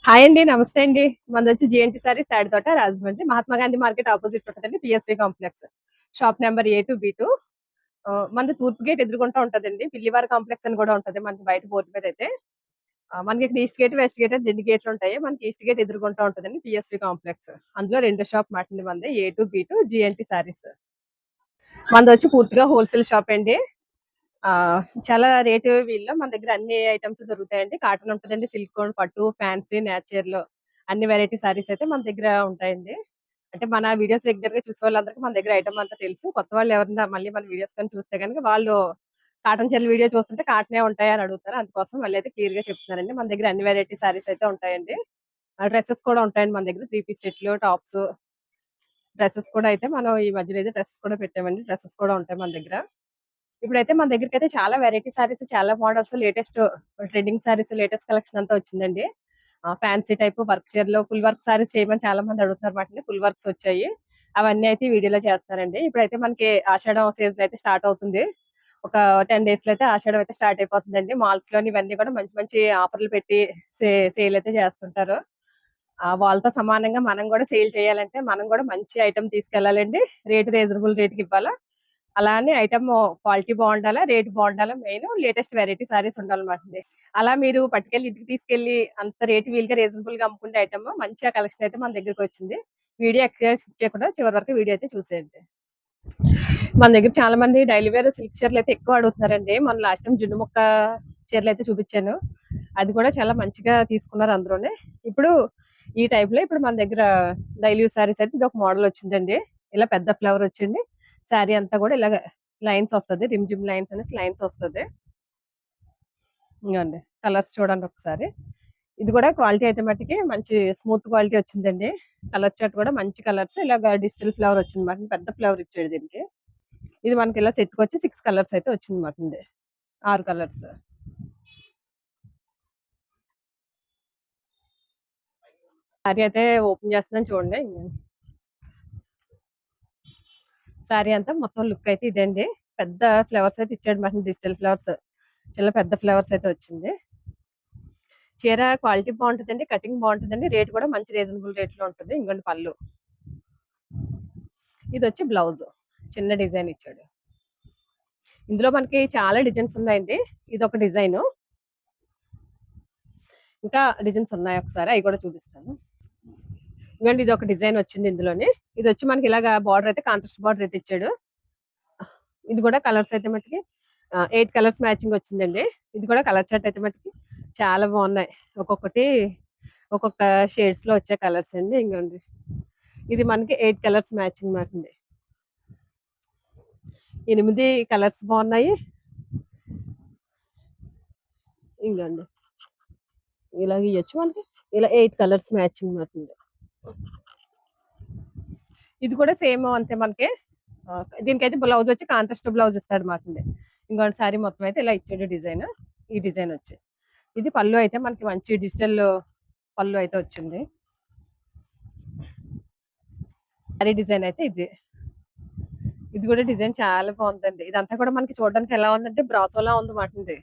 Hi అండి. నమస్తే అండి. మనదొచ్చి GNT saris Tadithota Rajahmundry. Mahatma Gandhi market opposite ఉంటదండి. PSV complex. Shop number A two, B two. మనది తూర్పు గేట్ ఎదురుగుంటా ఉంటదండి. పిల్లివారి కాంప్లెక్స్ అని కూడా ఉంటది. మనకి బయట బోర్డు మీద అయితే. మనకి ఇక్కడ ఈస్ట్ గేట్, వెస్ట్ గేట్ అని 2 గేట్లుంటాయి. మనకి ఈస్ట్ గేట్ ఎదురుగుంటా ఉంటదండి పిఎస్‌వి కాంప్లెక్స్. అందులో రెండో షాప్ మాటండి మనది. ఏ2, బి2 జీఎన్టీ సారీస్. మనదొచ్చి పూర్తిగా హోల్‌సేల్ షాప్ అండి. చాలా రేటు వీళ్ళలో మన దగ్గర అన్ని ఐటమ్స్ దొరుకుతాయండి. కాటన్ ఉంటదండి, సిల్క్, పట్టు, ఫ్యాన్సీ, నేచర్‌లో అన్ని వెరైటీ సారీస్ అయితే మన దగ్గర ఉంటాయండి. అంటే మన వీడియోస్ రెగ్యులర్‌గా చూసే వాళ్ళందరికీ మన దగ్గర ఐటమ్ అంతా తెలుసు. కొత్త వాళ్ళు ఎవరైనా మళ్ళీ మన వీడియోస్ కానీ చూస్తే గనుక వాళ్ళు కాటన్ చీరల వీడియో చూస్తుంటే కాటనే ఉంటాయా అని అడుగుతారు. అందుకోసం మళ్ళీ అయితే క్లియర్‌గా చెప్తున్నానండి. మన దగ్గర అన్ని వెరైటీ సారీస్ అయితే ఉంటాయండి. డ్రెసెస్ కూడా ఉంటాయండి మన దగ్గర. 3 పీస్ సెట్లు, టాప్స్, డ్రెసెస్ కూడా అయితే మనం ఈ మధ్యలో అయితే డ్రెసెస్ కూడా పెట్టామండి. డ్రెసెస్ కూడా ఉంటాయి మన దగ్గర. ఇప్పుడైతే మన దగ్గరికైతే చాలా వెరైటీ సారీస్, చాలా models, latest trending saris, latest collection అంతా వచ్చిందండి. ఫ్యాన్సీ టైప్ వర్క్ చీరలు, ఫుల్ వర్క్ సారీస్ చేయమని చాలా మంది అడుగుతున్నారన్నమాట. ఫుల్ వర్క్స్ వచ్చాయి. అవన్నీ అయితే ఈ వీడియోలో చేస్తానండి. ఇప్పుడైతే మనకి ఆషాఢం సీజన్ అయితే స్టార్ట్ అవుతుంది. ఒక 10 డేస్‌లో అయితే ఆషాఢం అయితే స్టార్ట్ అయిపోతుందండి. మాల్స్‌లోని ఇవన్నీ కూడా మంచి మంచి ఆఫర్‌లు పెట్టి సేల్ అయితే చేస్తుంటారు. వాళ్ళతో సమానంగా మనం కూడా సేల్ చేయాలంటే మనం కూడా మంచి ఐటెమ్ తీసుకెళ్ళాలండి. రేట్ రీజనబుల్ రేట్‌కి ఇవ్వాలా. అలా అని ఐటమ్ క్వాలిటీ బావుండాలా, రేట్ బావుండాలా, మెయిన్ లేటెస్ట్ వెరైటీ సారీస్ ఉండాలన్నమాటండి. అలా మీరు పట్టుకెళ్ళి ఇంటికి తీసుకెళ్ళి అంత రేట్ వీలుగా రీజనబుల్‌గా అమ్ముకునే ఐటమ్ మంచిగా కలెక్షన్ అయితే మన దగ్గరకొచ్చింది. వీడియో ఎక్కడ స్కిప్ చేయకుండా చివరి వరకు వీడియో అయితే చూసేయండి. మన దగ్గర చాలా మంది డైలీ వేర్ సిల్క్ చీరలయితే ఎక్కువ అడుగుతున్నారండి. మొన్న లాస్ట్ టైమ్ జున్ను ముక్క చీరలయితే చూపించాను. అది కూడా చాలా మంచిగా తీసుకున్నారు అందులోనే. ఇప్పుడు ఈ టైప్‌లో ఇప్పుడు మన దగ్గర డైలీ యూజ్ సారీస్ అయితే ఇదొక మోడల్ వచ్చిందండి. ఇలా పెద్ద ఫ్లవర్ వచ్చింది. శారీ అంతా కూడా ఇలాగ లైన్స్ వస్తది. రిమ్ జిమ్ లైన్స్ అనేసి లైన్స్ వస్తది. ఇంగోండి కలర్స్ చూడండి ఒకసారి. ఇది కూడా క్వాలిటీ అయితే మట్టికి మంచి స్మూత్ క్వాలిటీ వచ్చిందండి. కలర్ చార్ట్ కూడా మంచి కలర్స్ ఇలాగ డిజిటల్ ఫ్లవర్ వచ్చిందన్నమాట. పెద్ద ఫ్లవర్ ఇచ్చాడు దీనికి. ఇది మనకి ఇలా సెట్‌కొచ్చి 6 కలర్స్ అయితే వచ్చిందన్నమాటండి. 6 కలర్స్. శారీ అయితే ఓపెన్ చేస్తున్నాను చూడండి. శారీ అంతా మొత్తం లుక్ అయితే ఇదండి. పెద్ద ఫ్లవర్స్ అయితే ఇచ్చాడన్నమాట. Digital flowers. చాలా పెద్ద ఫ్లవర్స్ అయితే వచ్చింది. చీర క్వాలిటీ బావుంటదండి. కటింగ్ బావుంటదండి. రేట్ కూడా మంచి రీజనబుల్ రేట్‌లో ఉంటది. ఇంగోండి పళ్ళు. ఇదొచ్చి బ్లౌజ్. చిన్న డిజైన్ ఇచ్చాడు. ఇందులో మనకి చాలా డిజైన్స్ ఉన్నాయండి. ఇదొక డిజైను. ఇంకా డిజైన్స్ ఉన్నాయి ఒకసారి అయి కూడా చూపిస్తాను. ఇదిగోండి ఇదొక డిజైన్ వచ్చింది ఇందులోని. ఇదొచ్చి మనకి ఇలాగా బార్డర్ అయితే కాంట్రాస్ట్ బార్డర్ అయితే ఇచ్చాడు. ఇది కూడా కలర్స్ అయితే మట్టుకి 8 కలర్స్ మ్యాచింగ్ వచ్చిందండి. ఇది కూడా కలర్ చార్ట్ అయితే మట్టుకి చాలా బాగున్నాయి. ఒక్కొక్కటి ఒక్కొక్క షేడ్స్ లో వచ్చే కలర్స్ అండి. ఇంకోండి ఇది మనకి 8 కలర్స్ మ్యాచింగ్ మాటండి. 8 కలర్స్ బాగున్నాయి. ఇంకోండి ఇలాగ ఇవ్వచ్చు మనకి. ఇలా 8 కలర్స్ మ్యాచింగ్ మాటండి. ఇది కూడా సేమ్ అంతే మనకి. దీనికైతే బ్లౌజ్ వచ్చి కాంట్రాస్ట్ బ్లౌజ్ ఇస్తాడు మాటండి. ఇంకోటి సారీ మొత్తం అయితే ఇలా ఇచ్చాడు డిజైన్. ఈ డిజైన్ వచ్చి ఇది పళ్ళు అయితే మనకి మంచి డిజిటల్ పళ్ళు అయితే వచ్చింది. సారీ డిజైన్ అయితే ఇది. ఇది కూడా డిజైన్ చాలా బాగుందండి. ఇదంతా కూడా మనకి చూడడానికి ఎలా ఉందంటే బ్రాసోలా ఉంది మాటండి.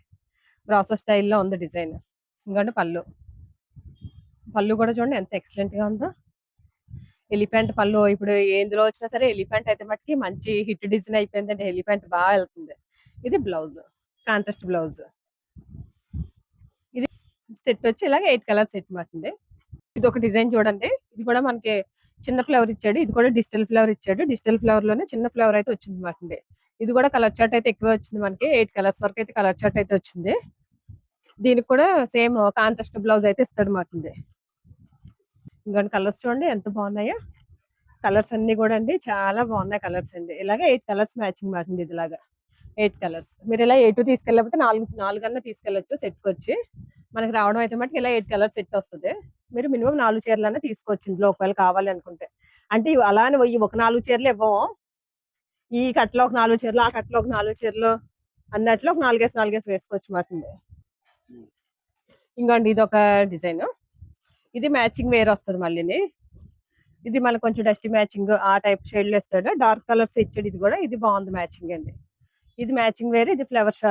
బ్రాసో స్టైల్లో ఉంది డిజైన్. ఇంకోటి పళ్ళు. పళ్ళు కూడా చూడండి ఎంత ఎక్సలెంట్ గా ఉందో. ఎలిఫెంట్ పళ్ళు ఇప్పుడు ఎందులో వచ్చినా సరే ఎలిఫెంట్ అయితే మట్టుకి మంచి హిట్ డిజైన్ అయిపోయిందండి. ఎలిఫెంట్ బాగా వెళ్తుంది. ఇది బ్లౌజ్. Contrast blouse. ఇది సెట్ వచ్చి ఇలాగ 8 కలర్ సెట్ మాటండి. ఇది ఒక డిజైన్ చూడండి. ఇది కూడా మనకి చిన్న ఫ్లవర్ ఇచ్చాడు. ఇది కూడా డిజిటల్ ఫ్లవర్ ఇచ్చాడు. డిజిటల్ ఫ్లవర్ లోనే చిన్న ఫ్లవర్ అయితే వచ్చింది మాటండి. ఇది కూడా కలర్ చార్ట్ అయితే ఎక్కువ వచ్చింది మనకి. 8 కలర్స్ వరకు అయితే కలర్ చార్ట్ అయితే వచ్చింది. దీనికి కూడా సేమ్ కాంట్రాస్ట్ బ్లౌజ్ అయితే ఇస్తాడు మాటండి. ఇంకోటి కలర్స్ చూడండి ఎంత బాగున్నాయో. కలర్స్ అన్ని కూడా అండి చాలా బాగున్నాయి కలర్స్ అండి. ఇలాగ 8 కలర్స్ మ్యాచింగ్ మాటండి. ఇదిలాగా 8 కలర్స్. మీరు ఇలా 8 తీసుకెళ్ళకపోతే 4 అన్నా తీసుకెళ్ళొచ్చు సెట్‌కొచ్చి. మనకి రావడం అయితే మటుకు ఇలా 8 కలర్ సెట్ వస్తది. మీరు మినిమమ్ 4 చీరలన్నా తీసుకోవచ్చు ఇందులో ఒకవేళ కావాలి అనుకుంటే. అంటే అలా అని ఒక 4 చీరలు ఇవ్వము. ఈ కట్టలో ఒక 4 చీరలు, ఆ కట్టలో ఒక 4 చీరలు అన్నట్లు ఒక 4 4 వేసుకోవచ్చు మాటండి. ఇంకోండి ఇదొక డిజైన్. ఇది మ్యాచింగ్ వేర్ వస్తది మళ్ళీని. ఇది మళ్ళీ కొంచెం డస్టీ మ్యాచింగ్ ఆ టైప్ షేడ్‌లో ఇస్తాడు. డార్క్ కలర్స్ ఇచ్చాడు ఇది కూడా. ఇది బాగుంది మ్యాచింగ్ అండి. ఇది మ్యాచింగ్ వేరు. ఇది ఫ్లవర్స్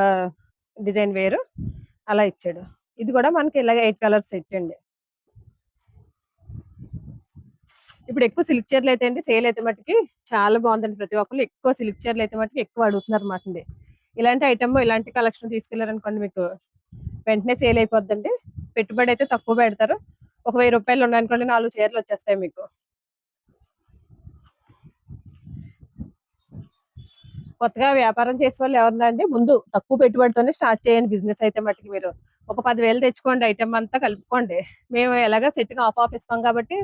డిజైన్ వేరు. అలా ఇచ్చాడు. ఇది కూడా మనకి ఇలాగ 8 కలర్స్ సెట్ అండి. ఇప్పుడు ఎక్కువ సిల్క్ చీరలు అయితే అండి సేల్ అయితే మట్టుకి చాలా బాగుందండి. ప్రతి ఒక్కరు ఎక్కువ సిల్క్ చీరలు అయితే మట్టుకి ఎక్కువ అడుగుతున్నారు అనమాట అండి. ఇలాంటి ఐటమ్ ఇలాంటి కలెక్షన్ తీసుకెళ్లారనుకోండి మీకు వెంటనే సేల్ అయిపోద్దండి. పెట్టుబడి అయితే తక్కువ పెడతారు. ఒక 1000 రూపాయలు ఉన్నాయనుకోండి 4 చీరలు వచ్చేస్తాయి మీకు. కొత్తగా వ్యాపారం చేసే వాళ్ళు ఎవరన్నా అండి ముందు తక్కువ పెట్టుబడితోనే స్టార్ట్ చేయండి బిజినెస్ అయితే మట్టుకి మీరు. ఒక 10,000 తెచ్చుకోండి ఐటమ్ అంతా కలుపుకోండి. మేము ఎలాగా సెట్‌కి ఆఫ్ ఇస్తాం కాబట్టి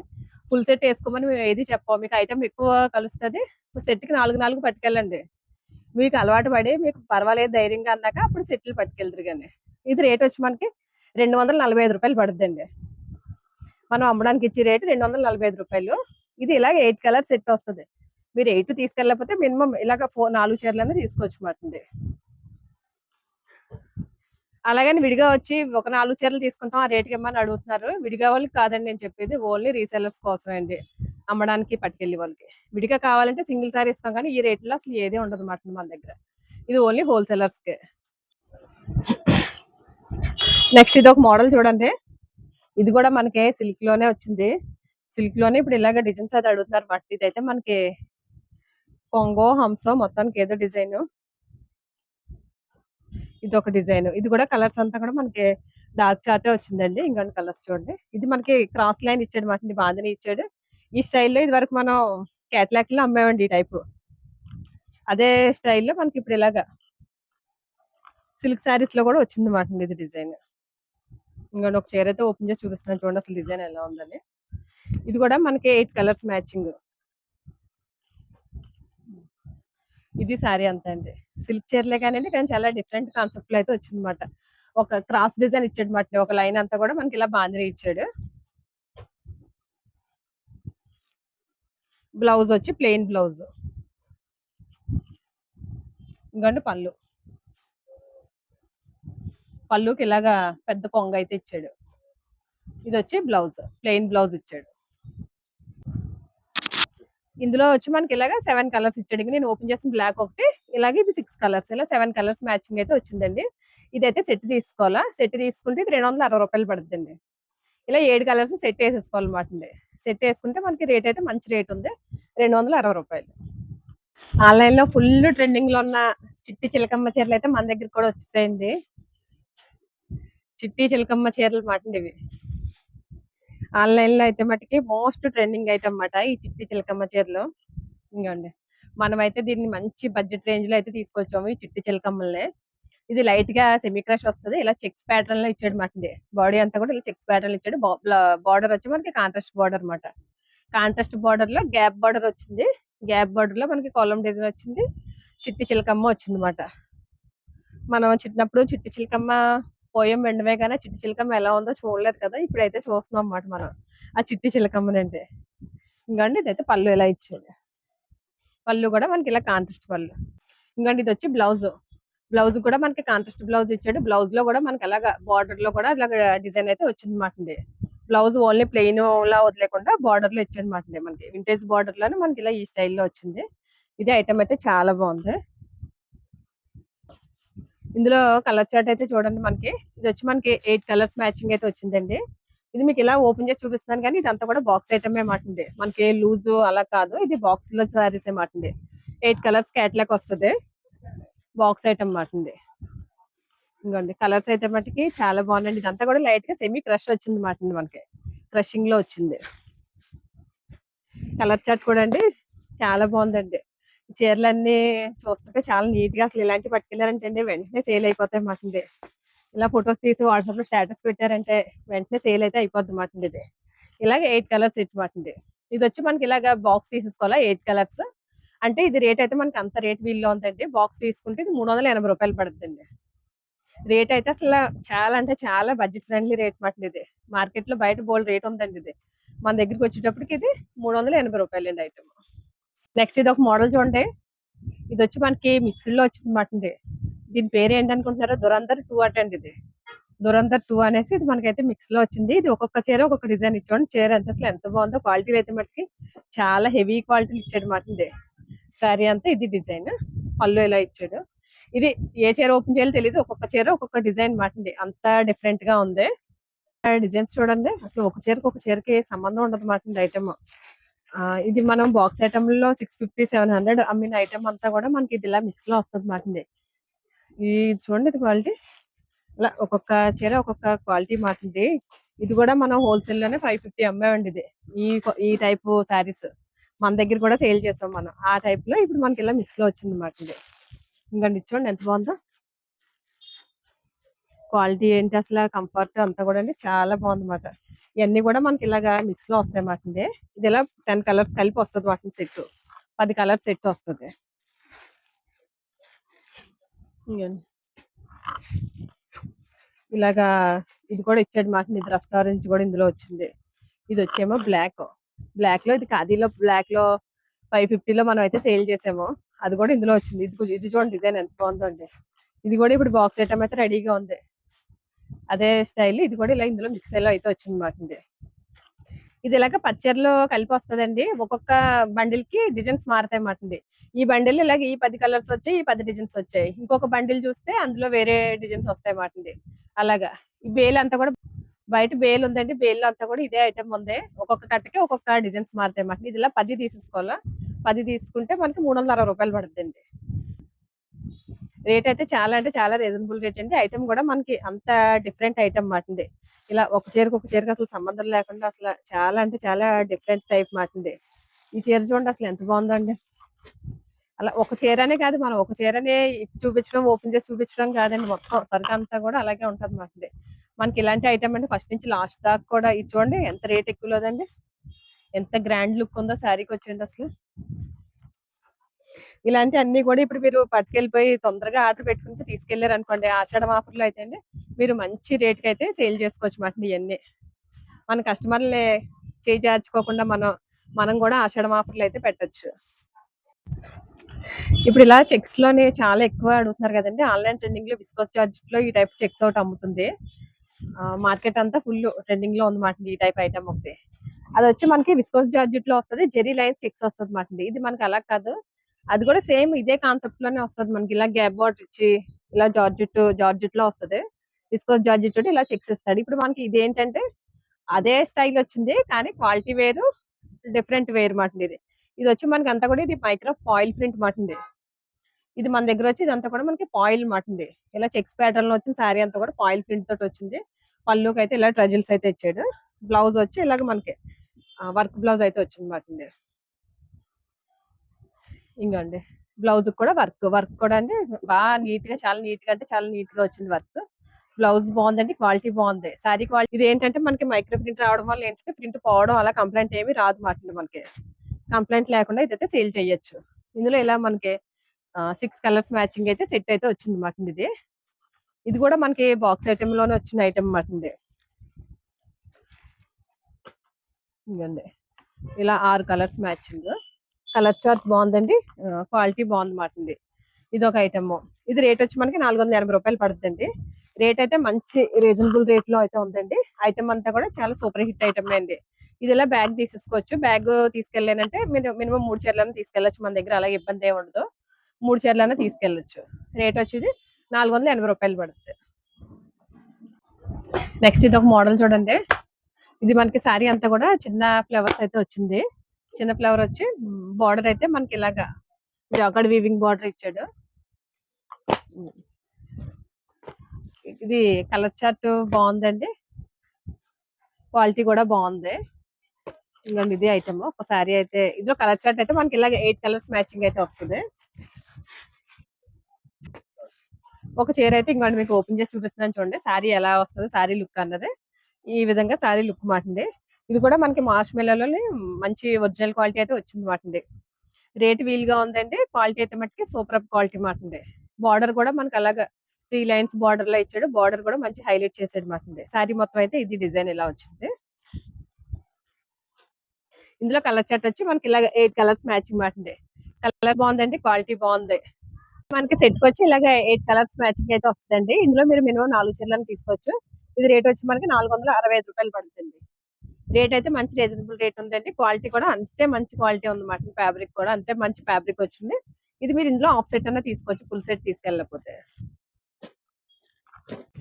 ఫుల్ సెట్ వేసుకోమని మేము ఏది చెప్పం. మీకు ఐటమ్ ఎక్కువ కలుస్తది. సెట్‌కి 4, 4 పట్టుకెళ్ళండి. మీకు అలవాటు పడి మీకు పర్వాలేదు ధైర్యంగా అన్నాక అప్పుడు సెట్లు పట్టుకెళ్తురు గాని. ఇది రేట్ వచ్చి మనకి రూ. 245 పడుద్దండి. మనం అమ్మడానికి ఇచ్చే రేటు రూ. 245. ఇది ఇలాగ 8 కలర్ సెట్ వస్తది. మీరు 8 తీసుకెళ్ళకపోతే మినిమం ఇలాగ 4 చీరలన్నా తీసుకోవచ్చు మాటండి. అలాగని విడిగా వచ్చి ఒక 4 చీరలు తీసుకుంటాం ఆ రేట్‌కి ఇమ్మని అడుగుతున్నారు. విడిగా వాళ్ళకి కాదండి నేను చెప్పేది. ఓన్లీ రీసెల్లర్స్ కోసమే అండి. అమ్మడానికి పట్టుకెళ్ళే వాళ్ళకి. విడిగా కావాలంటే సింగిల్ సారీ ఇస్తాం కానీ ఈ రేట్‌లో అసలు ఏది ఉండదు మాట మన దగ్గర. ఇది ఓన్లీ హోల్‌సేలర్స్‌కే. నెక్స్ట్ ఇది ఒక మోడల్ చూడండి. ఇది కూడా మనకి సిల్క్ లోనే వచ్చింది. సిల్క్ లోనే ఇప్పుడు ఇలాగ డిజైన్స్ అది అడుగుతున్నారు మాట. ఇదైతే మనకి కొంగో హంసో మొత్తానికి ఏదో డిజైన్. ఇది ఒక డిజైన్. ఇది కూడా కలర్స్ అంతా కూడా మనకి డార్క్ చార్టే వచ్చిందండి. ఇంకొన్ని కలర్స్ చూడండి. ఇది మనకి క్రాస్ లైన్ ఇచ్చాడు మాట. బాందిని ఇచ్చాడు. ఈ స్టైల్లో ఇది వరకు మనం క్యాట్లాక్ లో అమ్మామండి ఈ టైపు. అదే స్టైల్లో మనకి ఇప్పుడు ఇలాగా సిల్క్ శారీస్ లో కూడా వచ్చింది మాట ఇది డిజైన్. ఇంకొన్ని ఒక చీర అయితే ఓపెన్ చేసి చూపిస్తున్నాను చూడండి అసలు డిజైన్ ఎలా ఉందని. ఇది కూడా మనకి 8 కలర్స్ మ్యాచింగ్. ఇది శారీ అంతా అండి. సిల్క్ చీరలే కానండి కానీ చాలా డిఫరెంట్ కాన్సెప్ట్ లో అయితే వచ్చింది అనమాట. ఒక క్రాస్ డిజైన్ ఇచ్చాడు మాట. ఒక లైన్ అంతా కూడా మనకి ఇలా బాందిని ఇచ్చాడు. బ్లౌజ్ వచ్చి ప్లెయిన్ బ్లౌజ్. ఇంకండి పళ్ళు. పళ్ళుకి ఇలాగా పెద్ద కొంగ అయితే ఇచ్చాడు. ఇది వచ్చి బ్లౌజ్ ప్లెయిన్ బ్లౌజ్ ఇచ్చాడు. ఇందులో వచ్చి మనకి ఇలాగా 7 కలర్స్ ఇచ్చాడు. నేను ఓపెన్ చేసిన బ్లాక్ ఒకటి, ఇలాగే ఇది 6 కలర్స్, ఇలా 7 కలర్స్ మ్యాచింగ్ అయితే వచ్చిందండి. ఇదైతే సెట్ తీసుకోవాలా. సెట్ తీసుకుంటే ఇది రూ. 260 పడుతుందండి. ఇలా 7 కలర్స్ సెట్ వేసేసుకోవాలన్నమాట అండి. సెట్ వేసుకుంటే మనకి రేట్ అయితే మంచి రేట్ ఉంది. రూ. 260. ఆన్లైన్ లో ఫుల్ ట్రెండింగ్ లో ఉన్న చిట్టి చిలకమ్మ చీరలు అయితే మన దగ్గర కూడా వచ్చేసాయండి. చిట్టి చిలకమ్మ చీరలు మాట ఇవి. ఆన్లైన్ లో అయితే మటుకి మోస్ట్ ట్రెండింగ్ ఐటమ్ అన్నమాట ఈ చిట్టి చిలకమ్మ చీరలు. ఇంకోండి మనమైతే దీన్ని మంచి బడ్జెట్ రేంజ్ లో అయితే తీసుకొచ్చాము ఈ చిట్టి చిలకమ్మల్ని. ఇది లైట్ గా సెమీ క్రష్ వస్తుంది. ఇలా చెక్స్ ప్యాటర్న్ లో ఇచ్చాడు మాట. బాడీ అంతా కూడా ఇలా చెక్స్ ప్యాటర్న్ ఇచ్చాడు. బార్డర్ వచ్చి మనకి కాంట్రాస్ట్ బార్డర్ అనమాట. కాంట్రాస్ట్ బార్డర్ లో గ్యాప్ బార్డర్ వచ్చింది. గ్యాప్ బార్డర్ లో మనకి కాలం డిజైన్ వచ్చింది. చిట్టి చిలకమ్మ వచ్చింది అనమాట. మనం చిన్నప్పుడు చిట్టి చిలకమ్మ పోయం వెండమే కానీ చిట్టి చిలకమ్మ ఎలా ఉందో చూడలేదు కదా. ఇప్పుడైతే చూస్తున్నాం అన్నమాట మనం ఆ చిట్టి చిలకమ్మనంటే. ఇంకండి ఇదైతే పళ్ళు ఎలా ఇచ్చాడు. పళ్ళు కూడా మనకి ఇలా కాంట్రాస్ట్ పళ్ళు. ఇంకండి ఇది వచ్చి బ్లౌజ్. బ్లౌజ్ కూడా మనకి కాంట్రాస్ట్ బ్లౌజ్ ఇచ్చాడు. బ్లౌజ్ లో కూడా మనకి అలాగా బార్డర్ లో కూడా ఇలాగ డిజైన్ అయితే వచ్చింది అనమాట. బ్లౌజ్ ఓన్లీ ప్లెయిన్ లా వదిలేకుండా బార్డర్ లో ఇచ్చాడు అనమాట. మనకి వింటేజ్ బార్డర్ లోనే మనకి ఇలా ఈ స్టైల్లో వచ్చింది. ఇది ఐటమ్ అయితే చాలా బాగుంది. ఇందులో కలర్ చార్ట్ అయితే చూడండి. మనకి ఇది వచ్చి మనకి 8 కలర్స్ మ్యాచింగ్ అయితే వచ్చిందండి. ఇది మీకు ఇలా ఓపెన్ చేసి చూపిస్తున్నాను కానీ ఇదంతా కూడా బాక్స్ ఐటమే మాటండి. మనకి లూజ్ అలా కాదు. ఇది బాక్స్ లో సారీస్ మాటండి. 8 కలర్స్ క్యాట్లాక్ వస్తుంది. బాక్స్ ఐటమ్ మాటండి. ఇంకోండి కలర్స్ అయితే మటుకి చాలా బాగుందండి. ఇదంతా కూడా లైట్ గా సెమీ క్రష్ వచ్చింది మాట మనకి. క్రషింగ్ లో వచ్చింది. కలర్ చార్ట్ కూడా అండి చాలా బాగుందండి. చీరలన్నీ చూస్తుంటే చాలా నీట్ గా అసలు ఇలాంటి పట్టుకెళ్ళారంటే అండి వెంటనే సేల్ అయిపోతాయి మాటండి. ఇలా ఫొటోస్ తీసి వాట్సాప్ లో స్టేటస్ పెట్టారంటే వెంటనే సేల్ అయితే అయిపోద్ది మాటండి. ఇది ఇలాగే 8 కలర్స్ సెట్ మాటండి. ఇది వచ్చి మనకి ఇలాగా బాక్స్ తీసేసుకోవాలా 8 కలర్స్. అంటే ఇది రేట్ అయితే మనకి అంత రేట్ వీల్లో ఉందండి. బాక్స్ తీసుకుంటే ఇది రూ. 380 పడుతుందండి. రేట్ అయితే అసలు చాలా అంటే చాలా బడ్జెట్ ఫ్రెండ్లీ రేట్ మాట ఇది. మార్కెట్ లో బయట బోల్డ్ రేట్ ఉందండి ఇది. మన దగ్గరికి వచ్చేటప్పటికి ఇది రూ. 380 అండి ఐటమ్. నెక్స్ట్ ఇది ఒక మోడల్ చూడండి. ఇది వచ్చి మనకి మిక్స్డ్ లో వచ్చింది మాట. దీని పేరు ఏంటనుకుంటున్నారో దురంధర్ 2 అండి. ఇది దురంధర్ 2 అనేసి ఇది మనకైతే మిక్స్ లో వచ్చింది. ఇది ఒక్కొక్క చీర ఒక్కొక్క డిజైన్ ఇచ్చాడు. చీర ఎంత అసలు ఎంత బాగుందో. క్వాలిటీ అయితే మనకి చాలా హెవీ క్వాలిటీ ఇచ్చాడు మాట. శారీ అంతా ఇది డిజైన్. పళ్ళు ఎలా ఇచ్చాడు. ఇది ఏ చీర ఓపెన్ చేయాలో తెలియదు. ఒక్కొక్క చీర ఒక్కొక్క డిజైన్ మాట. అంత డిఫరెంట్ గా ఉంది. డిజైన్స్ చూడండి. అసలు ఒక చీరకి ఒక చీరకి సంబంధం ఉండదు మాట ఐటమ్. ఇది మనం బాక్స్ ఐటెంలో 650, 700 అమ్మిన ఐటమ్ అంతా కూడా మనకి ఇది ఇలా మిక్స్ లో వస్తుంది మాట. ఈ చూడండి ఇది క్వాలిటీ, ఇలా ఒక్కొక్క చీర ఒక్కొక్క క్వాలిటీ మాట్లాడి. ఇది కూడా మనం హోల్సేల్ లోనే 550 అమ్మామండి. ఇది ఈ టైప్ శారీస్ మన దగ్గర కూడా సేల్ చేసాం మనం. ఆ టైప్ లో ఇప్పుడు మనకి ఇలా మిక్స్ లో వచ్చింది మాట. ఇది ఇంకండి చూడండి ఎంత బాగుందో. క్వాలిటీ ఏంటి అసలు, కంఫర్ట్ అంతా కూడా అండి చాలా బాగుంది మాట. ఇవన్నీ కూడా మనకి ఇలాగా మిక్స్ లో వస్తాయి మాట. ఇది ఇలా 10 కలర్స్ కలిపి వస్తుంది వాటిని సెట్, 10 కలర్స్ సెట్ వస్తుంది. ఇలాగా ఇది కూడా ఇచ్చాడు మాట. ఇది రెస్టారెంట్ కూడా ఇందులో వచ్చింది. ఇది వచ్చేమో బ్లాక్ లో, ఇది ఖాదీలో బ్లాక్ లో 550 లో మనం అయితే సేల్ చేసాము. అది కూడా ఇందులో వచ్చింది. ఇది చూడండి డిజైన్ ఎంత బాగుందో అండి. ఇది కూడా ఇప్పుడు బాక్స్ ఐటమ్ అయితే రెడీగా ఉంది. అదే స్టైల్ ఇది కూడా ఇలా ఇందులో మిక్స్ లో అయితే వచ్చింది మాట. ఇది ఇలాగ పచ్చర్లో కలిపి వస్తుందండి. ఒక్కొక్క బండిల్ కి డిజైన్స్ మారుతాయి మాట. ఈ బండిల్ ఇలాగ ఈ 10 కలర్స్ వచ్చాయి, ఈ 10 డిజైన్స్ వచ్చాయి. ఇంకొక బండిల్ చూస్తే అందులో వేరే డిజైన్స్ వస్తాయి మాట. అలాగా ఈ బేల్ అంతా కూడా బయట బేల్ ఉందండి. బేల్ అంతా కూడా ఇదే ఐటమ్ ఉంది. ఒక్కొక్క కట్టకి ఒక్కొక్క డిజైన్స్ మారుతాయి మాట. ఇది ఇలా 10 తీసేసుకోవాలా. 10 తీసుకుంటే మనకి 360 రూపాయలు పడుతుందండి. రేట్ అయితే చాలా అంటే చాలా రీజనబుల్ రేట్ అండి. ఐటమ్ కూడా మనకి అంత డిఫరెంట్ ఐటమ్ మాట. ఇలా ఒక చీరకు అసలు సంబంధం లేకుండా అసలు చాలా అంటే చాలా డిఫరెంట్ టైప్ మాట. ఈ చీర చూడండి అసలు ఎంత బాగుందండి. అలా ఒక చీరనే కాదు, మనం ఒక చీరనే చూపించడం, ఓపెన్ చేసి చూపించడం కాదండి. మొత్తం సరుకు అంతా కూడా అలాగే ఉంటది మాట. మనకి ఇలాంటి ఐటమ్ అంటే ఫస్ట్ నుంచి లాస్ట్ దాకా కూడా ఇది చూడండి ఎంత రేట్ ఎక్కువ లేదండి. ఎంత గ్రాండ్ లుక్ ఉందో శారీకి వచ్చేయండి అసలు. ఇలాంటి అన్ని కూడా ఇప్పుడు మీరు పట్టుకెళ్ళిపోయి తొందరగా ఆర్డర్ పెట్టుకుంటే తీసుకెళ్లారు అనుకోండి, ఆషాఢం ఆఫర్లో అయితే అండి మీరు మంచి రేట్కి అయితే సేల్ చేసుకోవచ్చు మాట. ఇవన్నీ మన కస్టమర్లే చేజార్చుకోకుండా మనం కూడా ఆషాఢం ఆఫర్లు అయితే పెట్టచ్చు. ఇప్పుడు ఇలా చెక్స్ లోనే చాలా ఎక్కువ అడుగుతున్నారు కదండి. ఆన్లైన్ ట్రెండింగ్ లో విస్కోస్ జార్జెట్ లో ఈ టైప్ చెక్స్ ఒకటి అమ్ముతుంది. మార్కెట్ అంతా ఫుల్ ట్రెండింగ్ లో ఉందన్నమాట ఈ టైప్ ఐటమ్ ఒకటి. అది వచ్చి మనకి విస్కోస్ జార్జెట్ లో వస్తుంది. జెరీ లైన్స్ చెక్స్ వస్తుంది మాట. ఇది మనకి అలా కాదు, అది కూడా సేమ్ ఇదే కాన్సెప్ట్ లోనే వస్తుంది మనకి. ఇలా గ్యాప్ బార్డర్ ఇచ్చి ఇలా జార్జెట్ లో వస్తుంది. విస్కోస్ జార్జెట్ తోటి ఇలా చెక్స్ ఇస్తాడు. ఇప్పుడు మనకి ఇది ఏంటంటే అదే స్టైల్ వచ్చింది, కానీ క్వాలిటీ వేరు, డిఫరెంట్ వేరు మాట. ఇది వచ్చి మనకి అంతా కూడా ఇది మైక్రో ఫాయిల్ ప్రింట్ మాట. ఇది మన దగ్గర వచ్చి ఇదంతా కూడా మనకి ఫాయిల్ మాట. ఇలా చెక్స్ ప్యాటర్న్ లో వచ్చిన శారీ అంతా కూడా ఫాయిల్ ప్రింట్ తోటి వచ్చింది. పళ్ళుకి అయితే ఇలా ట్రజిల్స్ అయితే ఇచ్చాడు. బ్లౌజ్ వచ్చి ఇలాగ మనకి వర్క్ బ్లౌజ్ అయితే వచ్చింది మాట. ఇంకండి బ్లౌజ్ కూడా వర్క్ కూడా అంటే బాగా నీట్ గా, చాలా నీట్ గా అంటే చాలా నీట్ గా వచ్చింది వర్క్. బ్లౌజ్ బాగుందండి, క్వాలిటీ బాగుంది. శారీ క్వాలిటీ ఇది ఏంటంటే మనకి మైక్రో ప్రింట్ రావడం వల్ల ఏంటంటే ప్రింట్ పోవడం అలా కంప్లైంట్ ఏమి రాదు మాట. మనకి కంప్లైంట్ లేకుండా ఇదైతే సేల్ చేయొచ్చు. ఇందులో ఇలా మనకి 6 కలర్స్ మ్యాచింగ్ అయితే సెట్ అయితే వచ్చింది మాట. ఇది కూడా మనకి బాక్స్ ఐటమ్ లోనే వచ్చిన ఐటమ్ మాట. ఇదండి ఇలా 6 కలర్స్ మ్యాచింగ్. కలర్ చార్ట్ బాగుందండి, క్వాలిటీ బాగుంది మాట. ఇది ఒక ఐటమ్. ఇది రేట్ వచ్చి మనకి 480 రూపాయలు పడుతుందండి. రేట్ అయితే మంచి రీజనబుల్ రేట్ లో అయితే ఉందండి. ఐటమ్ అంతా కూడా చాలా సూపర్ హిట్ ఐటమ్ అండి. ఇది ఇలా బ్యాగ్ తీసేసుకోవచ్చు. బ్యాగ్ తీసుకెళ్ళానంటే మీరు మినిమం 3 చీరలైనా తీసుకెళ్ళచ్చు మన దగ్గర. అలాగే ఇబ్బంది ఏమి ఉండదు. 3 చీరలైనా తీసుకెళ్ళచ్చు. రేట్ వచ్చేది 480 రూపాయలు పడుతుంది. నెక్స్ట్ ఇది ఒక మోడల్ చూడండి. ఇది మనకి శారీ అంతా కూడా చిన్న ఫ్లవర్స్ అయితే వచ్చింది. చిన్న ఫ్లవర్ వచ్చి బార్డర్ అయితే మనకి ఇలాగా జాకార్డ్ వీవింగ్ బార్డర్ ఇచ్చాడు. ఇది కలర్ చార్ట్ బాగుందండి, క్వాలిటీ కూడా బాగుంది. ఇవ్వండి ఇది ఐటమ్. ఒక శారీ అయితే ఇందులో కలర్ చార్ట్ అయితే మనకి ఇలాగ 8 కలర్స్ మ్యాచింగ్ అయితే వస్తుంది. ఒక చీర అయితే ఇంకోటి మీకు ఓపెన్ చేసి చూపిస్తున్నాను చూడండి. శారీ ఎలా వస్తుంది, శారీ లుక్ అన్నది ఈ విధంగా శారీ లుక్ మాటండి. ఇది కూడా మనకి మార్చ్ మెల్లోనే మంచి ఒరిజినల్ క్వాలిటీ అయితే వచ్చింది మాటండి. రేట్ వీలుగా ఉందండి. క్వాలిటీ అయితే మట్టుకి సూపర్ అప్ క్వాలిటీ మాటండి. బార్డర్ కూడా మనకి అలాగా 3 లైన్స్ బార్డర్ లో ఇచ్చాడు. బార్డర్ కూడా మంచి హైలైట్ చేసాడు మాటండి. శారీ మొత్తం అయితే ఇది డిజైన్ ఇలా వచ్చింది. ఇందులో కలర్ చార్ట్ వచ్చి మనకి ఇలాగ 8 కలర్స్ మ్యాచింగ్ మాటండి. కలర్ బాగుందండి, క్వాలిటీ బాగుంది. మనకి సెట్ వచ్చి ఇలాగ 8 కలర్స్ మ్యాచింగ్ అయితే వస్తుందండి. ఇందులో మీరు మినిమం 4 చీరలను తీసుకోవచ్చు. ఇది రేట్ వచ్చి మనకి 465 రూపాయలు పడుతుంది. రేట్ అయితే మంచి రీజనబుల్ రేట్ ఉందండి. క్వాలిటీ కూడా అంతే మంచి క్వాలిటీ ఉందన్నమాట. ఫ్యాబ్రిక్ కూడా అంతే మంచి ఫ్యాబ్రిక్ వచ్చింది. ఇది మీరు ఇందులో ఆఫ్ సెట్ అన్న తీసుకోవచ్చు, ఫుల్ సెట్ తీసుకెళ్ళకపోతే.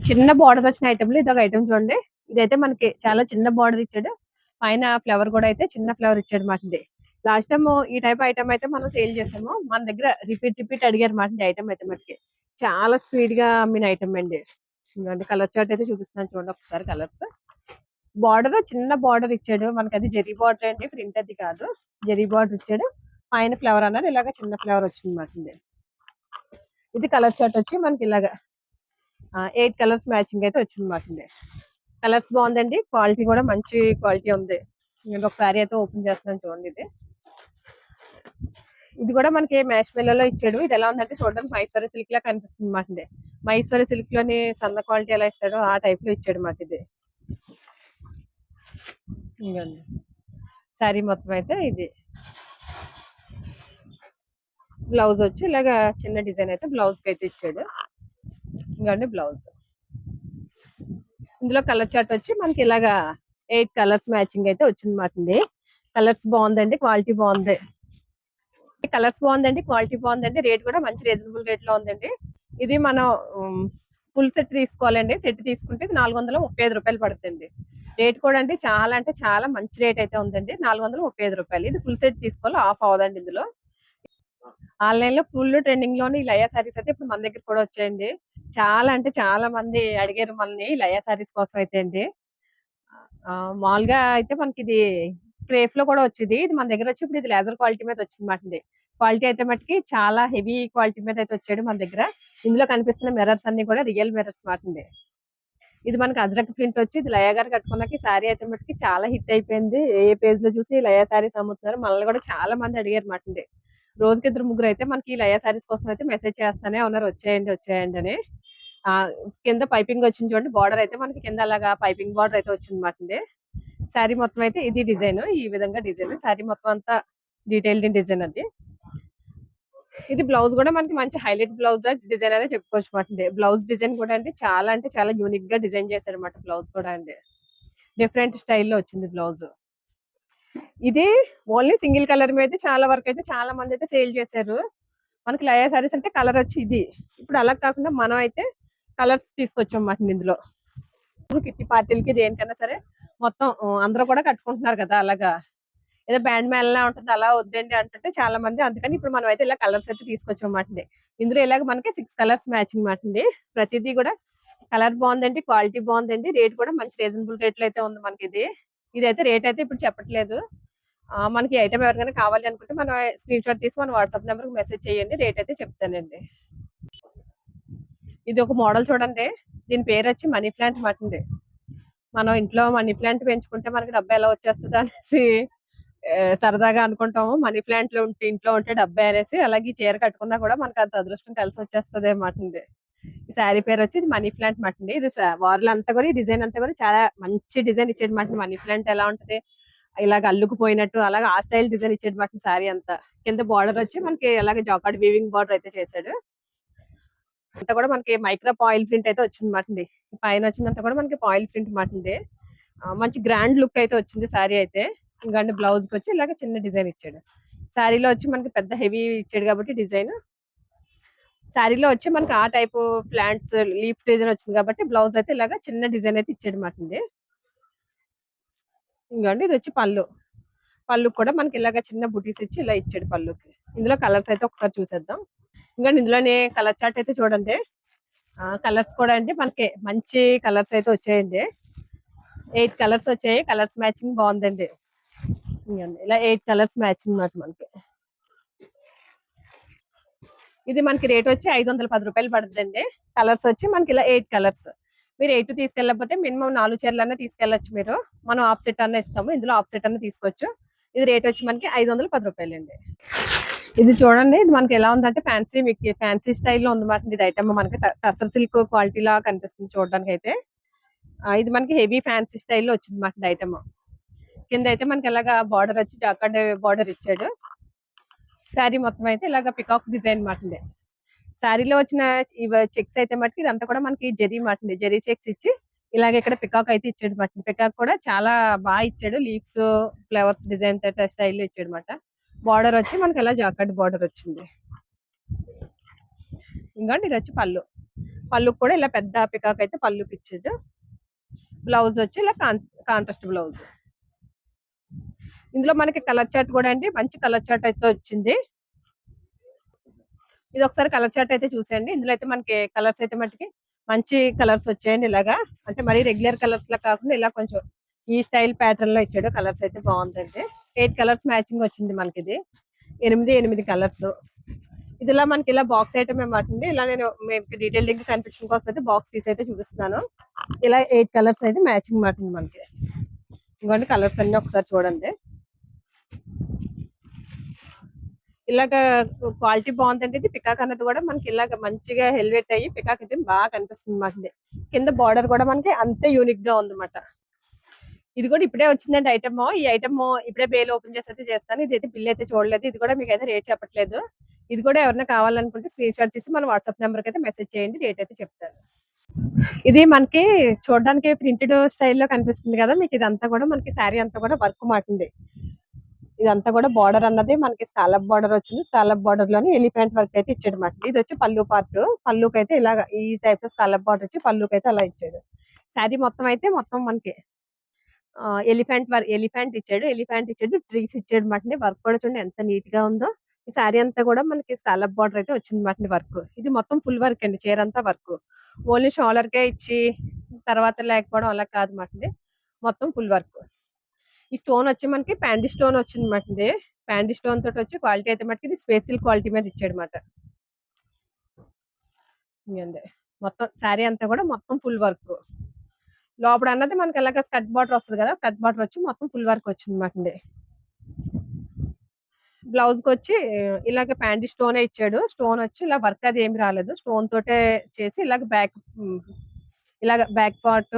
చిన్న బార్డర్ వచ్చిన ఐటమ్ లో ఇది ఒక ఐటమ్ చూడండి. ఇదైతే మనకి చాలా చిన్న బార్డర్ ఇచ్చాడు. పైన ఫ్లవర్ కూడా అయితే చిన్న ఫ్లవర్ ఇచ్చాడు మాట. లాస్ట్ టైం ఈ టైప్ ఐటమ్ అయితే మనం సేల్ చేసాము. మన దగ్గర రిపీట్ అడిగారు మాట ఐటమ్ అయితే మటుకి చాలా స్పీడ్ గా అమ్మిన ఐటమ్ అండి. ఇంకోండి కలర్ చార్ట్ అయితే చూపిస్తున్నాను చూడండి ఒకసారి. కలర్స్ బార్డర్ చిన్న బార్డర్ ఇచ్చాడు మనకి, అది జరీ బార్డర్ అండి, ప్రింట్ అది కాదు, జరీ బార్డర్ ఇచ్చాడు. పైన ఫ్లవర్ అన్నది ఇలాగ చిన్న ఫ్లవర్ వచ్చింది మాట. ఇది కలర్ చార్ట్ వచ్చి మనకి ఇలాగా 8 కలర్స్ మ్యాచింగ్ అయితే వచ్చింది మాట. కలర్స్ బాగుందండి, క్వాలిటీ కూడా మంచి క్వాలిటీ ఉంది. నేను ఒకసారి అయితే ఓపెన్ చేస్తున్నాను చూడండి. ఇది కూడా మనకి మ్యాష్ మెల్లలో ఇచ్చాడు. ఇది ఎలా ఉందంటే చూడడానికి మైసూర్ సిల్క్ లా కనిపిస్తుంది మాట. మైసూర్ సిల్క్ లోని సన్న క్వాలిటీ ఎలా ఇస్తాడో ఆ టైప్ లో ఇచ్చాడు మాట. ఇది సారీ మొత్తం అయితే ఇది బ్లౌజ్ వచ్చి ఇలాగా చిన్న డిజైన్ అయితే బ్లౌజ్ కి అయితే ఇచ్చాడు. ఇంకండి బ్లౌజ్ ఇందులో కలర్ చార్ట్ వచ్చి మనకి ఇలాగా 8 కలర్స్ మ్యాచింగ్ అయితే వచ్చింది మాట. కలర్స్ బాగుందండి, క్వాలిటీ బాగుంది. కలర్స్ బాగుందండి, క్వాలిటీ బాగుందండి, రేట్ కూడా మంచి రీజనబుల్ రేట్ లో ఉందండి. ఇది మనం ఫుల్ సెట్ తీసుకోవాలండి. సెట్ తీసుకుంటే 435 రూపాయలు పడుతుంది. రేట్ కూడా అంటే చాలా మంచి రేట్ అయితే ఉందండి. 435 రూపాయలు. ఇది ఫుల్ సెట్ తీసుకోవాలి, ఆఫ్ అవ్వదండి ఇందులో. ఆన్లైన్ లో ఫుల్ ట్రెండింగ్ లోని ఈ లయా సారీస్ అయితే ఇప్పుడు మన దగ్గర కూడా వచ్చాయండి. చాలా మంది అడిగారు మనల్ని లయా సారీస్ కోసం అయితే అండి. మామూలుగా అయితే మనకి ఇది క్రేప్ లో కూడా వచ్చింది. ఇది మన దగ్గర వచ్చి ఇప్పుడు ఇది లేజర్ క్వాలిటీ మీద వచ్చింది మాట. క్వాలిటీ అయితే మటుకి చాలా హెవీ క్వాలిటీ మీద అయితే వచ్చాడు మన దగ్గర. ఇందులో కనిపిస్తున్న మిర్రర్స్ అన్ని కూడా రియల్ మిర్రర్స్ మాట. ఇది మనకి అజ్రక్ ప్రింట్ వచ్చి ఇది లయా గారు కట్టుకున్నాక సారీ అయితే మటుకి చాలా హిట్ అయిపోయింది. ఏ పేజ్ లో చూసి లయా సారీస్ అమ్ముతున్నారు. మనల్ని కూడా చాలా మంది అడిగారు మాట. రోజుకి 2-3 అయితే మనకి ఈ లయా సారీస్ కోసం అయితే మెసేజ్ చేస్తానే ఉన్నారు, వచ్చేయండి అని. కింద పైపింగ్ వచ్చింది చూడండి. బార్డర్ అయితే మనకి కింద అలాగా పైపింగ్ బార్డర్ అయితే వచ్చింది మాట. శారీ మొత్తం అయితే ఇది డిజైన్, ఈ విధంగా డిజైన్. శారీ మొత్తం అంతా డీటెయిల్డ్ డిజైన్ అది. ఇది బ్లౌజ్ కూడా మనకి మంచి హైలైట్ బ్లౌజ్ డిజైన్ అనే చెప్పుకోవచ్చు మాట. బ్లౌజ్ డిజైన్ కూడా అంటే చాలా యూనిక్ గా డిజైన్ చేశారు అనమాట. బ్లౌజ్ కూడా డిఫరెంట్ స్టైల్లో వచ్చింది బ్లౌజ్. ఇది ఓన్లీ సింగిల్ కలర్ మీద చాలా వరకు అయితే చాలా మంది అయితే సేల్ చేశారు. మనకి లయా సారీస్ అంటే కలర్ వచ్చి ఇది. ఇప్పుడు అలా కాకుండా మనం అయితే కలర్స్ తీసుకొచ్చాం అన్నమాట ఇందులో. కిట్టి పార్టీలకి దేనికైనా సరే మొత్తం అందరూ కూడా కట్టుకుంటున్నారు కదా, అలాగా ఏదో బ్యాండ్ మేళలా ఉంటుంది అలా వద్దండి అంటుంటే చాలా మంది. అందుకని ఇప్పుడు మనం అయితే ఇలా కలర్స్ అయితే తీసుకొచ్చాం అన్నమాట. ఇందులో ఇలాగ మనకి 6 కలర్స్ మ్యాచింగ్ మాట. ప్రతిదీ కూడా కలర్ బాగుందండి, క్వాలిటీ బాగుందండి, రేట్ కూడా మంచి రీజనబుల్ రేట్ లో అయితే ఉంది మనకి. ఇదైతే రేట్ అయితే ఇప్పుడు చెప్పట్లేదు. మనకి ఐటమ్ ఎవరికైనా కావాలి అనుకుంటే మనం స్క్రీన్ షాట్ తీసి మన వాట్సాప్ నెంబర్ కి మెసేజ్ చేయండి, రేట్ అయితే చెప్తానండి. ఇది ఒక మోడల్ చూడండి. దీని పేరు వచ్చి మనీ ప్లాంట్ మాట. మనం ఇంట్లో మనీ ప్లాంట్ పెంచుకుంటే మనకి డబ్బా ఎలా వచ్చేస్తుంది అనేసి సరదాగా అనుకుంటాము. మనీ ప్లాంట్ లో ఉంటే ఇంట్లో ఉంటే డబ్బా అనేసి. అలాగే ఈ చీర కట్టుకున్నా కూడా మనకు అంత అదృష్టం కలిసి వచ్చేస్తుంది మాట. ఈ శారీ పేరు వచ్చి ఇది మనీ ప్లాంట్ మాట. ఇది వార్లు అంతా కూడా ఈ డిజైన్ అంతా కూడా చాలా మంచి డిజైన్ ఇచ్చేది మాట. మనీ ప్లాంట్ ఎలా ఉంటది ఇలాగ అల్లుకుపోయినట్టు అలాగే ఆ స్టైల్ డిజైన్ ఇచ్చేది మాట శారీ అంతా. కింద బార్డర్ వచ్చి మనకి అలాగే జాకార్డ్ వీవింగ్ బార్డర్ అయితే చేశాడు. అంతా కూడా మనకి మైక్రో పాయిల్ ప్రింట్ అయితే వచ్చింది మాట. పైన వచ్చిందంతా కూడా మనకి పాయిల్ ప్రింట్ మాట. మంచి గ్రాండ్ లుక్ అయితే వచ్చింది శారీ అయితే. ఇంకా బ్లౌజ్ కి వచ్చి ఇలాగ చిన్న డిజైన్ ఇచ్చాడు. శారీలో వచ్చి మనకి పెద్ద హెవీ ఇచ్చాడు కాబట్టి డిజైన్. శారీలో వచ్చి మనకి ఆ టైప్ ప్లాంట్స్ లీఫ్ డిజైన్ వచ్చింది కాబట్టి బ్లౌజ్ అయితే ఇలాగ చిన్న డిజైన్ అయితే ఇచ్చాడు మాట. ఇంకోండి ఇది వచ్చి పళ్ళు. పళ్ళు కూడా మనకి ఇలాగ చిన్న బుటీస్ ఇచ్చి ఇలా ఇచ్చాడు పళ్ళుకి. ఇందులో కలర్స్ అయితే ఒకసారి చూసేద్దాం. ఇంకా ఇందులోనే కలర్ చార్ట్ అయితే చూడండి. కలర్స్ కూడా మనకి మంచి కలర్స్ అయితే వచ్చాయండి. 8 కలర్స్ వచ్చాయి. కలర్స్ మ్యాచింగ్ బాగుందండి. ఇలా 8 కలర్స్ మ్యాచింగ్ మాట మనకి. ఇది మనకి రేట్ వచ్చి 510 రూపాయలు పడుతుందండి. కలర్స్ వచ్చి మనకి ఇలా 8 కలర్స్. మీరు 8 తీసుకెళ్ళకపోతే మినిమం 4 చీరలన్నా తీసుకెళ్ళచ్చు మీరు. మనం ఆఫ్ సెట్ అన్న ఇస్తాము, ఇందులో ఆఫ్ సెట్ అన్న తీసుకోవచ్చు. ఇది రేట్ వచ్చి మనకి 510 రూపాయలు అండి. ఇది చూడండి, ఇది మనకి ఎలా ఉందంటే ఫ్యాన్సీ స్టైల్లో ఉందన్నమాట. ఇది ఐటమ్ మనకి టసర్ సిల్క్ క్వాలిటీ లా కనిపిస్తుంది చూడడానికి అయితే. ఇది మనకి హెవీ ఫ్యాన్సీ స్టైల్లో వచ్చింది మాట ఐటమ్. కింద అయితే మనకి ఇలాగా బార్డర్ వచ్చి జాకార్డ్ బార్డర్ ఇచ్చాడు. శారీ మొత్తం అయితే ఇలాగ పికాక్ డిజైన్ మాట. శారీలో వచ్చిన చెక్స్ అయితే మటుకు ఇదంతా కూడా మనకి జెరీ మాట. జెరీ చెక్స్ ఇచ్చి ఇలాగ ఇక్కడ పికాక్ అయితే ఇచ్చాడు మాట. పికాక్ కూడా చాలా బాగా ఇచ్చాడు. లీవ్స్ ఫ్లవర్స్ డిజైన్ స్టైల్లో ఇచ్చాడు మాట. బార్డర్ వచ్చి మనకి ఇలా జాకార్డ్ బార్డర్ వచ్చింది. ఇంకోండి ఇది వచ్చి పళ్ళు. పళ్ళు కూడా ఇలా పెద్ద పికాక్ అయితే పళ్ళుకి ఇచ్చాడు. బ్లౌజ్ వచ్చి ఇలా కాంట్రాస్ట్ బ్లౌజ్. ఇందులో మనకి కలర్ చార్ట్ కూడా అండి మంచి కలర్ చార్ట్ అయితే వచ్చింది. ఇది ఒకసారి కలర్ చార్ట్ అయితే చూసేయండి. ఇందులో అయితే మనకి కలర్స్ అయితే మట్టుకి మంచి కలర్స్ వచ్చాయండి ఇలాగా. అంటే మరీ రెగ్యులర్ కలర్స్ లా కాకుండా ఇలా కొంచెం ఈ స్టైల్ ప్యాటర్న్ లో ఇచ్చాడు. కలర్స్ అయితే బాగుందండి. 8 కలర్స్ మ్యాచింగ్ వచ్చింది మనకి ఇది. 8 కలర్స్. ఇది ఇలా మనకి ఇలా బాక్స్ ఐటమ్ ఏమంటుంది. ఇలా నేను మీకు డీటెయిల్ లింక్ కనిపించడం కోసం అయితే బాక్స్ తీసి అయితే చూపిస్తున్నాను. ఇలా 8 కలర్స్ అయితే మ్యాచింగ్ మాటుంది మనకి. ఇంకోటి కలర్స్ అన్ని ఒకసారి చూడండి. ఇలాగ క్వాలిటీ బాగుందండి. ఇది పికాక్ అన్నది కూడా మనకి ఇలాగ మంచిగా హెల్వెట్ అయ్యి పికాక్ అయితే బాగా కనిపిస్తుంది మాకు. కింద బార్డర్ కూడా మనకి అంతే యూనిక్ గా ఉందన్నమాట. ఇది కూడా ఇప్పుడే వచ్చిందండి ఐటమ్. ఈ ఐటమ్ ఇప్పుడే బేల్ ఓపెన్ చేసి అయితే చేస్తాను. ఇది అయితే బిల్ అయితే చూడలేదు. ఇది కూడా మీకు అయితే రేట్ చెప్పట్లేదు. ఇది కూడా ఎవరైనా కావాలనుకుంటే స్క్రీన్ షాట్ తీసి మన వాట్సాప్ నెంబర్ కి అయితే మెసేజ్ చేయండి. రేట్ అయితే చెప్తాను. ఇది మనకి చూడడానికి ప్రింటెడ్ స్టైల్లో కనిపిస్తుంది కదా మీకు. ఇదంతా కూడా మనకి శారీ అంతా కూడా వర్క్ మాటింది. ఇదంతా కూడా బార్డర్ అన్నది మనకి స్కాలప్ బార్డర్ వచ్చింది. స్కాలప్ బార్డర్ లోని ఎలిఫెంట్ వర్క్ అయితే ఇచ్చాడు మాట. ఇది వచ్చి పళ్ళు పార్ట్. పళ్ళుకి అయితే ఇలాగ ఈ టైప్ లో స్కాలప్ బార్డర్ వచ్చి పళ్ళుకి అయితే అలా ఇచ్చాడు. శారీ మొత్తం అయితే మొత్తం మనకి ఎలిఫెంట్ ఇచ్చాడు. ట్రీస్ ఇచ్చాడు మాట. వర్క్ కూడా చూడండి ఎంత నీట్ గా ఉందో. ఈ శారీ అంతా కూడా మనకి స్కాలప్ బార్డర్ అయితే వచ్చింది మాట వర్క్. ఇది మొత్తం ఫుల్ వర్క్ అండి. చీర అంతా వర్క్. ఓన్లీ షోల్డర్ కే ఇచ్చి తర్వాత లేకపోవడం అలా కాదు మాట. మొత్తం ఫుల్ వర్క్. ఈ స్టోన్ వచ్చి మనకి ప్యాండీ స్టోన్ వచ్చింది మాట. ప్యాండీ స్టోన్ తోటి వచ్చి క్వాలిటీ అయితే మటుకు ఇది స్పేషల్ క్వాలిటీ మీద ఇచ్చాడు మాట. మొత్తం శారీ అంతా కూడా మొత్తం ఫుల్ వర్క్. లోపల అన్నది మనకి ఎలాగ స్కర్ట్ బార్డర్ వస్తుంది కదా. స్కర్ట్ బార్డర్ వచ్చి మొత్తం ఫుల్ వర్క్ వచ్చింది మాట. బ్లౌజ్ కి వచ్చి ఇలాగ ప్యాండీ స్టోన్ ఇచ్చాడు. స్టోన్ వచ్చి ఇలా వర్క్ అది ఏమి రాలేదు. స్టోన్ తోటే చేసి ఇలాగ బ్యాక్ పార్ట్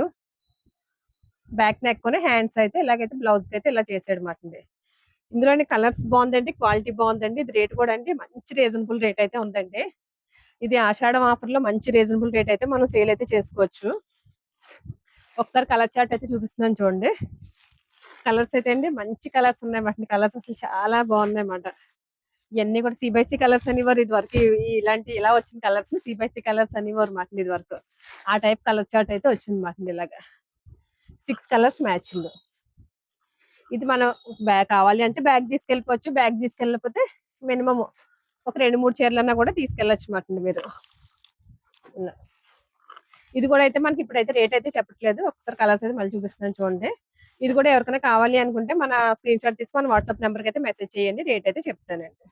బ్యాక్ నెక్ కొని హ్యాండ్స్ అయితే ఇలాగైతే బ్లౌజ్ అయితే ఇలా చేసాడు మాట. ఇందులోని కలర్స్ బాగుందండి. క్వాలిటీ బాగుందండి. ఇది రేట్ కూడా అండి మంచి రీజనబుల్ రేట్ అయితే ఉందండి. ఇది ఆషాఢం ఆఫర్ లో మంచి రీజనబుల్ రేట్ అయితే మనం సేల్ అయితే చేసుకోవచ్చు. ఒకసారి కలర్ చార్ట్ అయితే చూపిస్తున్నాను చూడండి. కలర్స్ అయితే అండి మంచి కలర్స్ ఉన్నాయన్నమాట. కలర్స్ అసలు చాలా బాగున్నాయన్నమాట. ఇవన్నీ కూడా సి కలర్స్ అనేవారు ఇది వరకు. ఇలా వచ్చిన కలర్స్ సి కలర్స్ అనేవారు మాట ఇది వరకు. ఆ టైప్ కలర్ చార్ట్ అయితే వచ్చింది మాట. ఇలాగా 6 కలర్స్ మ్యాచింగ్. ఇది మనం బ్యాగ్ కావాలి అంటే బ్యాగ్ తీసుకెళ్ళిపోవచ్చు. బ్యాగ్ తీసుకెళ్ళకపోతే మినిమం ఒక 2-3 చీరలన్నా కూడా తీసుకెళ్ళచ్చు మాట మీరు. ఇది కూడా అయితే మనకి ఇప్పుడైతే రేట్ అయితే చెప్పట్లేదు. ఒకసారి కలర్స్ అయితే మళ్ళీ చూపిస్తున్నాను చూడండి. ఇది కూడా ఎవరికైనా కావాలి అనుకుంటే మన స్క్రీన్ షాట్ తీసి మన వాట్సాప్ నెంబర్కి అయితే మెసేజ్ చేయండి. రేట్ అయితే చెప్తానండి.